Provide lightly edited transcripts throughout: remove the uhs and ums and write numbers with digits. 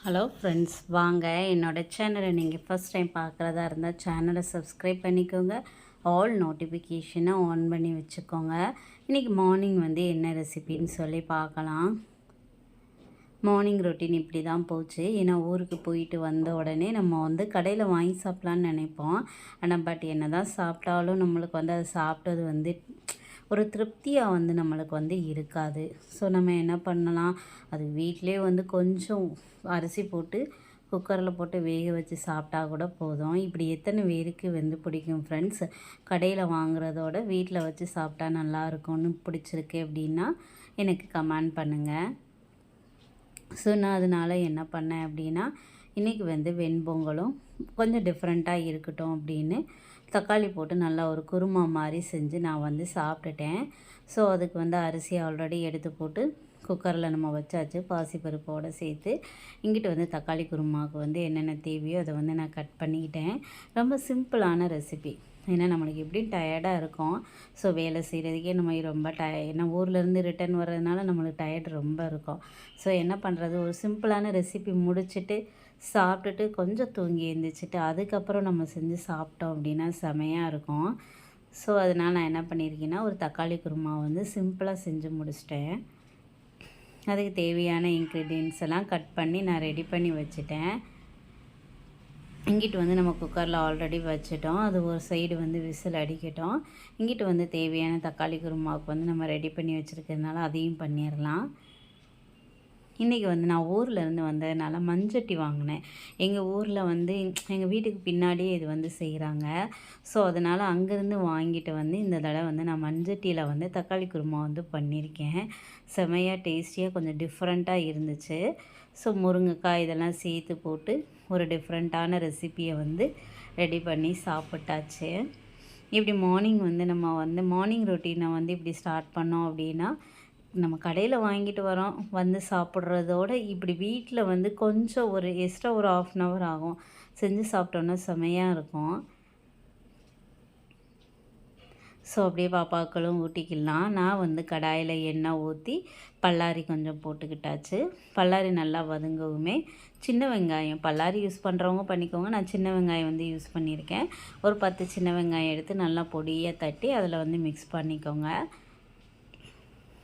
Hello friends, வாங்க என்னோடய சேனலை நீங்கள் ஃபஸ்ட் டைம் பார்க்குறதா இருந்தால் சேனலை சப்ஸ்கிரைப் பண்ணிக்கோங்க. ஆல் நோட்டிஃபிகேஷனை ஆன் பண்ணி வச்சுக்கோங்க. இன்றைக்கி மார்னிங் என்ன ரெசிபின்னு சொல்லி பார்க்கலாம். மார்னிங் ரொட்டீன் இப்படி தான் போச்சு. ஏன்னா ஊருக்கு போயிட்டு வந்த உடனே நம்ம கடையில் வாங்கி சாப்பிட்லான்னு நினைப்போம். ஆனால் என்ன தான் சாப்பிட்டாலும் நம்மளுக்கு அது சாப்பிட்டது ஒரு திருப்தியாக நம்மளுக்கு இருக்காது. ஸோ நம்ம என்ன பண்ணலாம், அது வீட்டிலே கொஞ்சம் அரிசி போட்டு குக்கரில் போட்டு வேக வச்சு சாப்பிட்டா கூட போதும். இப்படி எத்தனை பேருக்கு பிடிக்கும் ஃப்ரெண்ட்ஸ்? கடையில் வாங்குறதோட வீட்டில் வச்சு சாப்பிட்டா நல்லாயிருக்கும்னு பிடிச்சிருக்கு அப்படின்னா எனக்கு கமெண்ட் பண்ணுங்கள். ஸோ நான் அதனால் என்ன பண்ணேன் அப்படின்னா, இன்றைக்கி வெண்பொங்கலும் கொஞ்சம் டிஃப்ரெண்ட்டாக இருக்கட்டும் அப்படின்னு தக்காளி போட்டு நல்லா ஒரு குருமா மாதிரி செஞ்சு நான் சாப்பிட்டுட்டேன். ஸோ அதுக்கு அரிசி ஆல்ரெடி எடுத்து போட்டு குக்கரில் நம்ம வச்சாச்சு, பாசிப்பருப்போடு சேர்த்து. இங்கிட்டு தக்காளி குருமாவுக்கு என்னென்ன தேவையோ அதை நான் கட் பண்ணிக்கிட்டேன். ரொம்ப சிம்பிளான ரெசிபி. ஏன்னா நம்மளுக்கு எப்படியும் டயர்டாக இருக்கும். ஸோ வேலை செய்கிறதுக்கே நம்ம ரொம்ப ஏன்னா ஊர்லேருந்து ரிட்டன் வர்றதுனால நம்மளுக்கு டயர்டு ரொம்ப இருக்கும். ஸோ என்ன பண்ணுறது, ஒரு சிம்பிளான ரெசிபி முடிச்சுட்டு சாப்பிட்டுட்டு கொஞ்சம் தூங்கி எழுந்திரிச்சிட்டு அதுக்கப்புறம் நம்ம செஞ்சு சாப்பிட்டோம் அப்படின்னா செமையாக இருக்கும். ஸோ அதனால் நான் என்ன பண்ணியிருக்கேன்னா, ஒரு தக்காளி குருமா சிம்பிளாக செஞ்சு முடிச்சிட்டேன். அதுக்கு தேவையான இன்க்ரீடியன்ஸ் எல்லாம் கட் பண்ணி நான் ரெடி பண்ணி வச்சுட்டேன். இங்கிட்டு நம்ம குக்கரில் ஆல்ரெடி வச்சுட்டோம். அது ஒரு சைடு விசில் அடிக்கட்டும். இங்கிட்டு தேவையான தக்காளி குருமாவுக்கு நம்ம ரெடி பண்ணி வச்சுருக்கிறதுனால அதையும் பண்ணிடலாம். இன்றைக்கி நான் ஊர்லேருந்து வந்ததுனால மண்சட்டி வாங்கினேன். எங்கள் ஊரில் எங்கள் வீட்டுக்கு பின்னாடியே இது செய்கிறாங்க. ஸோ அதனால் அங்கேருந்து வாங்கிட்டு இந்த தடவை நான் மண்சட்டியில் தக்காளி குருமா பண்ணியிருக்கேன். செமையாக டேஸ்டியாக கொஞ்சம் டிஃப்ரெண்ட்டாக இருந்துச்சு. ஸோ முருங்கைக்காய் இதெல்லாம் சேர்த்து போட்டு ஒரு டிஃப்ரெண்ட்டான ரெசிப்பியை ரெடி பண்ணி சாப்பிட்டாச்சு. இப்படி மார்னிங் நம்ம மார்னிங் ரொட்டீனை இப்படி ஸ்டார்ட் பண்ணோம் அப்படின்னா, நம்ம கடையில் வாங்கிட்டு வரோம் சாப்பிட்றதோட இப்படி வீட்டில் கொஞ்சம் ஒரு எக்ஸ்ட்ரா ஒரு 1/2 hour ஆகும். செஞ்சு சாப்பிட்டோன்னா செமையாக இருக்கும். ஸோ அப்படியே பாப்பாக்களும் ஊட்டிக்கலாம். நான் கடாயில் எண்ணெய் ஊற்றி பல்லாரி கொஞ்சம் போட்டுக்கிட்டாச்சு. பல்லாரி நல்லா வதங்கவுமே சின்ன வெங்காயம், பல்லாரி யூஸ் பண்ணுறவங்க பண்ணிக்கோங்க. நான் சின்ன வெங்காயம் யூஸ் பண்ணியிருக்கேன். ஒரு 10 சின்ன வெங்காயம் எடுத்து நல்லா பொடியாக தட்டி அதில் மிக்ஸ் பண்ணிக்கோங்க.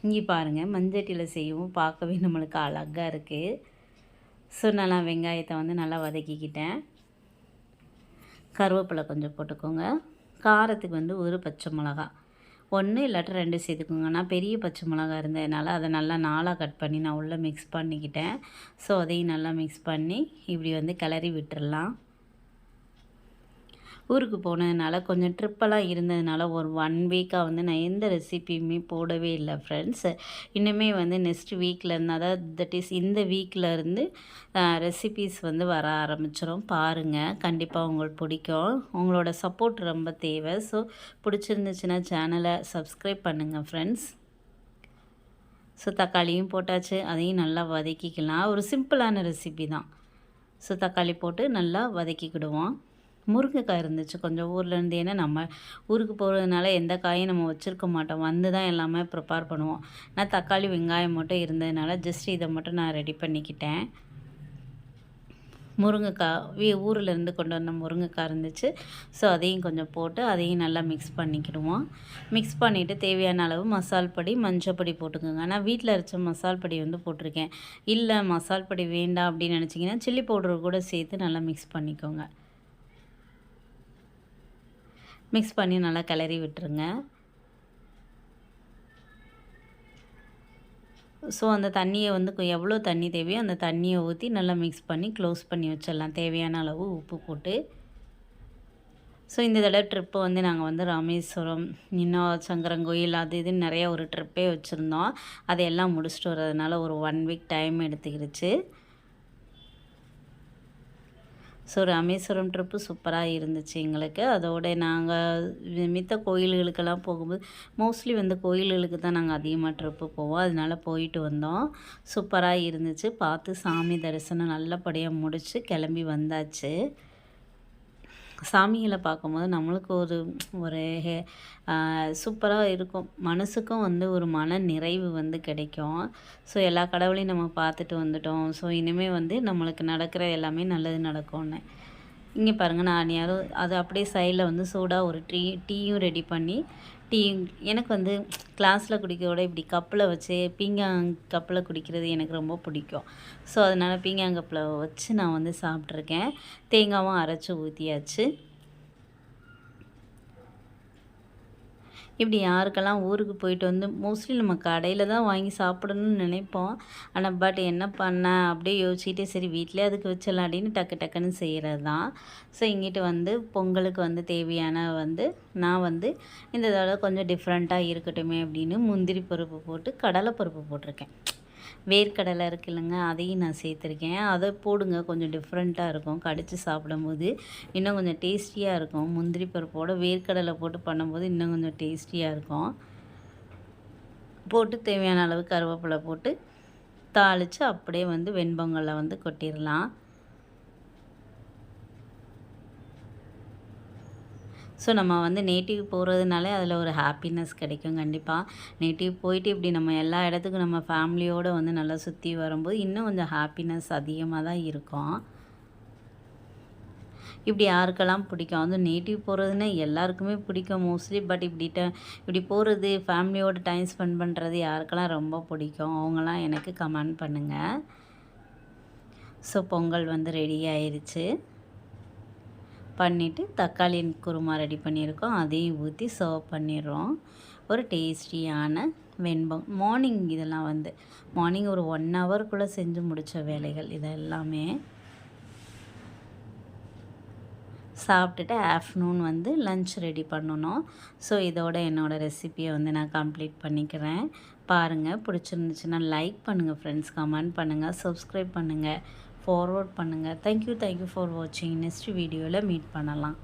இங்கே பாருங்கள், மண்சட்டியில் செய்யவும் பார்க்கவே நம்மளுக்கு அழகாக இருக்குது. ஸோ நல்லா வெங்காயத்தை நல்லா வதக்கிக்கிட்டேன். கருவேப்பிலை கொஞ்சம் போட்டுக்கோங்க. காரத்துக்கு ஒரு பச்சை மிளகா, 1 இல்லாட்டி 2 சேர்த்துக்கோங்க. நான் பெரிய பச்சை மிளகா இருந்ததுனால அதை நல்லா 4ஆக கட் பண்ணி நான் உள்ளே மிக்ஸ் பண்ணிக்கிட்டேன். ஸோ அதையும் நல்லா மிக்ஸ் பண்ணி இப்படி கிளறி விட்டுடலாம். ஊருக்கு போனதுனால கொஞ்சம் ட்ரிப்பெல்லாம் இருந்ததுனால ஒரு 1 வீக்காக நான் எந்த ரெசிப்பியுமே போடவே இல்லை ஃப்ரெண்ட்ஸ். இன்னுமே நெக்ஸ்ட் வீக்லேருந்து, அதாவது தட் இஸ் இந்த வீக்கிலேருந்து ரெசிபீஸ் வர ஆரம்பிச்சிடும். பாருங்கள், கண்டிப்பாக உங்களுக்கு பிடிக்கும். உங்களோட சப்போர்ட் ரொம்ப தேவை. ஸோ பிடிச்சிருந்துச்சுன்னா சேனலை சப்ஸ்கிரைப் பண்ணுங்கள் ஃப்ரெண்ட்ஸ். ஸோ தக்காளியும் போட்டாச்சு, அதையும் நல்லா வதக்கிக்கலாம். ஒரு சிம்பிளான ரெசிபி தான். ஸோ தக்காளி போட்டு நல்லா வதக்கிக்கிடுவோம். முருங்கைக்காய் இருந்துச்சு கொஞ்சம் ஊர்லேருந்து. ஏன்னா நம்ம ஊருக்கு போகிறதுனால எந்த காயும் நம்ம வச்சுருக்க மாட்டோம், தான் எல்லாமே ப்ரிப்பேர் பண்ணுவோம். நான் தக்காளி வெங்காயம் மட்டும் இருந்ததுனால ஜஸ்ட் இதை மட்டும் நான் ரெடி பண்ணிக்கிட்டேன். முருங்கைக்காய் ஊரிலேருந்து கொண்டு வந்த முருங்கைக்காய் இருந்துச்சு. ஸோ அதையும் கொஞ்சம் போட்டு அதையும் நல்லா மிக்ஸ் பண்ணிக்கிடுவோம். மிக்ஸ் பண்ணிவிட்டு தேவையான அளவு மசால் பொடி, மஞ்சள் பொடி போட்டுக்கோங்க. நான் வீட்டில் அரைச்ச மசால் பொடி போட்டிருக்கேன். இல்லை மசால் பொடி வேண்டாம் அப்படின்னு நினச்சிங்கன்னா சில்லி பவுடர் கூட சேர்த்து நல்லா மிக்ஸ் பண்ணிக்கோங்க. மிக்ஸ் பண்ணி நல்லா கிளறி விட்டுருங்க. ஸோ அந்த தண்ணியை எவ்வளோ தண்ணி தேவையோ அந்த தண்ணியை ஊற்றி நல்லா மிக்ஸ் பண்ணி க்ளோஸ் பண்ணி வச்சிடலாம். தேவையான அளவு உப்பு போட்டு. ஸோ இந்த தடவை ட்ரிப்பு நாங்கள் ராமேஸ்வரம், இன்னும் சங்கரங்கோயில், அது இதுன்னு நிறையா ஒரு ட்ரிப்பே வச்சுருந்தோம். அதையெல்லாம் முடிச்சுட்டு வர்றதுனால ஒரு 1 வீக் டைம் எடுத்துக்கிடுச்சு. ஸோ ராமேஸ்வரம் ட்ரிப்பு சூப்பராக இருந்துச்சு எங்களுக்கு. அதோடு நாங்கள் மித்த கோயில்களுக்கெல்லாம் போகும்போது மோஸ்ட்லி கோயில்களுக்கு தான் நாங்கள் அதிகமாக ட்ரிப்பு போவோம். அதனால் போயிட்டு வந்தோம். சூப்பராக இருந்துச்சு. பார்த்து சாமி தரிசனம் நல்லபடியாக முடித்து கிளம்பி வந்தாச்சு. சாமிகளை பார்க்கும்போது நம்மளுக்கு ஒரு ஒரு சூப்பரா இருக்கும். மனசுக்கும் வந்து ஒரு மன நிறைவு வந்து கிடைக்கும். ஸோ எல்லா கடவுளையும் நம்ம பார்த்துட்டு வந்துட்டோம். ஸோ இனிமே வந்து நம்மளுக்கு நடக்கிற எல்லாமே நல்லது நடக்கும்னு. இங்கே பாருங்கள், நான் யாரும் அது அப்படியே சைடில் வந்து சூடாக ஒரு டீயும் ரெடி பண்ணி டீ எனக்கு வந்து கிளாஸில் குடிக்கிறத விட இப்படி கப்பில் வச்சு பீங்கான் கப்பில் குடிக்கிறது எனக்கு ரொம்ப பிடிக்கும். ஸோ அதனால் பீங்கான் கப்பில் வச்சு நான் வந்து சாப்பிட்ருக்கேன். தேங்காவும் அரைச்சி ஊற்றியாச்சு. இப்படி யாருக்கெல்லாம் ஊருக்கு போயிட்டு வந்து மோஸ்ட்லி நம்ம கடையில் தான் வாங்கி சாப்பிடணும்னு நினைப்போம். ஆனால் பட் என்ன பண்ண அப்படியே யோசிச்சுட்டு சரி வீட்டிலே அதுக்கு வச்சிடலாம் அப்படின்னு டக்கு டக்குன்னு செய்கிறது தான். ஸோ இங்கிட்டு வந்து பொங்கலுக்கு வந்து தேவையான வந்து நான் வந்து இந்த தடவை கொஞ்சம் டிஃப்ரெண்ட்டாக இருக்கட்டுமே அப்படின்னு முந்திரி பருப்பு போட்டு கடலை பருப்பு போட்டிருக்கேன். வேர்க்கடலை இருக்கு இல்லைங்க, அதையும் நான் சேர்த்துருக்கேன். அதை போடுங்க, கொஞ்சம் டிஃப்ரெண்ட்டாக இருக்கும். கடித்து சாப்பிடும்போது இன்னும் கொஞ்சம் டேஸ்டியாக இருக்கும். முந்திரி பருப்போட வேர்க்கடலை போட்டு பண்ணும்போது இன்னும் கொஞ்சம் டேஸ்டியாக இருக்கும். போட்டு தேவையான அளவு கருவேப்பிலை போட்டு தாளித்து அப்படியே வந்து வெண்பொங்கலில் வந்து கொட்டிடலாம். ஸோ நம்ம வந்து நேட்டிவ் போகிறதுனாலே அதில் ஒரு ஹாப்பினஸ் கிடைக்கும் கண்டிப்பாக. நேட்டிவ் போயிட்டு இப்படி நம்ம எல்லா இடத்துக்கும் நம்ம ஃபேமிலியோடு வந்து நல்லா சுற்றி வரும்போது இன்னும் கொஞ்சம் ஹாப்பினஸ் அதிகமாக தான் இருக்கும். இப்படி யாருக்கெல்லாம் பிடிக்கும், அதுவும் நேட்டிவ் போகிறதுன்னா எல்லாருக்குமே பிடிக்கும் மோஸ்ட்லி. பட் இப்படி போகிறது ஃபேமிலியோடு டைம் ஸ்பெண்ட் பண்ணுறது யாருக்கெல்லாம் ரொம்ப பிடிக்கும் அவங்களாம் எனக்கு கமெண்ட் பண்ணுங்கள். ஸோ பொங்கல் வந்து ரெடி ஆயிடுச்சு. பண்ணிவிட்டு தக்காளி குருமா ரெடி பண்ணியிருக்கோம், அதையும் ஊற்றி சர்வ் பண்ணிடுறோம். ஒரு டேஸ்டியான மார்னிங் இதெல்லாம் வந்து மார்னிங் ஒரு 1 ஹவருக்குள்ளே செஞ்சு முடித்த வேலைகள் இது எல்லாமே. சாப்பிட்டுட்டு ஆஃப்டர்நூன் வந்து லன்ச் ரெடி பண்ணணும். ஸோ இதோட என்னோடய ரெசிப்பியை வந்து நான் கம்ப்ளீட் பண்ணிக்கிறேன். பாருங்கள், பிடிச்சிருந்துச்சுன்னா லைக் பண்ணுங்கள் ஃப்ரெண்ட்ஸ், கமெண்ட் பண்ணுங்கள், சப்ஸ்கிரைப் பண்ணுங்கள், ஃபார்வர்ட் பண்ணுங்கள். தேங்க்யூ ஃபார் வாட்சிங். நெக்ஸ்ட் வீடியோவில் மீட் பண்ணலாம்.